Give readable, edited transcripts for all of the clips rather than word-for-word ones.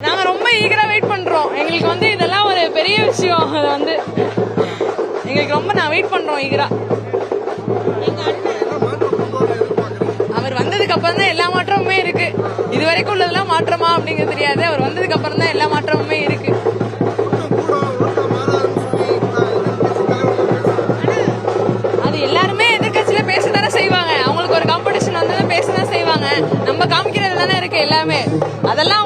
நாங்க ரொம்ப ஈகரா வெயிட் பண்றோம். எங்களுக்கு இதெல்லாம் ஒரு பெரிய விஷயம். அது எங்களுக்கு ரொம்ப வெயிட் பண்றோம் ஈகரா. அவர் வந்ததுக்கு அப்புறம் தான் எல்லா மாற்றமுமே இருக்கு. இதுவரைக்கும் உள்ளதெல்லாம் மாற்றமா அப்படிங்கிறது தெரியாது. அவர் வந்ததுக்கு அப்புறம் தான் எல்லா மாற்றமுமே இருக்கு. அது எல்லாருமே எதிர்கட்சியில பேசத்தானே செய்வாங்க. அவங்களுக்கு ஒரு காம்படிஷன் வந்து பேசதான் செய்வாங்க. நம்ம காமிக்கிறது தானே இருக்கு எல்லாமே. அதெல்லாம்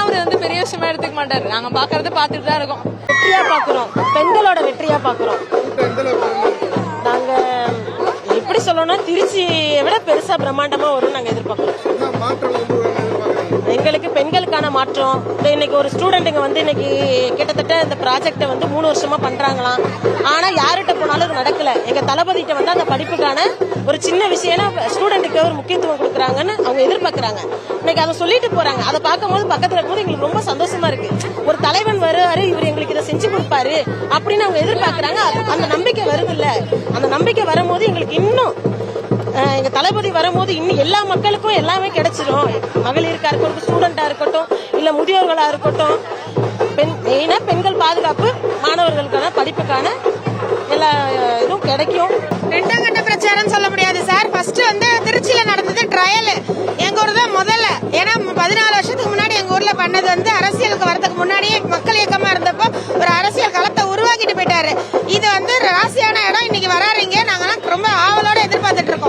அவர் பெரிய விஷயமா எடுத்துக்க மாட்டாரு. நாங்க பாக்குறத பாத்துட்டு தான் இருக்கோம். வெற்றியா பாக்குறோம். பெண்களோட வெற்றியா பாக்குறோம். நாங்க எப்படி சொல்லணும்னா திருச்சியை விட பெருசா பிரம்மாண்டமா வரும் நாங்க எதிர்பார்க்கிறோம். எங்களுக்கு பெண்களுக்கான மாற்றம். இன்னைக்கு ஒரு ஸ்டூடெண்ட்டுங்க இன்னைக்கு கிட்டத்தட்ட இந்த ப்ராஜெக்டை 3 வருஷமா பண்றாங்களாம். ஆனா யார்கிட்ட போனாலும் அது நடக்கல. எங்க தளபதிட்ட அந்த படிப்புக்கான ஒரு சின்ன விஷயம் ஸ்டூடெண்ட்டுக்கு ஒரு முக்கியத்துவம் கொடுக்குறாங்கன்னு அவங்க எதிர்பார்க்கறாங்க. இன்னைக்கு அதை சொல்லிட்டு போறாங்க. அதை பார்க்கும்போது பக்கத்துல இருக்கும்போது எங்களுக்கு ரொம்ப சந்தோஷமா இருக்கு. ஒரு தலைவன் வருவாரு, இவர் எங்களுக்கு இதை செஞ்சு கொடுப்பாரு அப்படின்னு அவங்க எதிர்பார்க்கறாங்க. அந்த நம்பிக்கை வருது இல்ல, அந்த நம்பிக்கை வரும்போது எங்களுக்கு இன்னும் எங்க தளபதி வரும்போது இன்னும் எல்லா மக்களுக்கும் எல்லாமே கிடைச்சிடும். மகளிருக்கா இருக்கட்டும், ஸ்டூடெண்டா இருக்கட்டும், இல்ல முதியோர்களா இருக்கட்டும், மெயினா பெண்கள் பாதுகாப்பு, மாணவர்களுக்கான படிப்புக்கான எல்லா இதுவும் கிடைக்கும். 2ஆம் கட்ட பிரச்சாரம் சொல்ல முடியாது சார். ஃபர்ஸ்ட் திருச்சியில நடந்தது ட்ரையல். எங்க ஊர் தான் முதல்ல. ஏன்னா 14 வருஷத்துக்கு முன்னாடி எங்க ஊர்ல பண்ணது அரசியலுக்கு வரதுக்கு முன்னாடியே மக்கள் இயக்கமா இருந்தப்போ ஒரு அரசியல் களத்தை உருவாக்கிட்டு போயிட்டாரு. இது ராசியான இடம். இன்னைக்கு வராருங்க. நாங்கெல்லாம் ரொம்ப ஆவலோட எதிர்பார்த்துட்டு இருக்கோம்.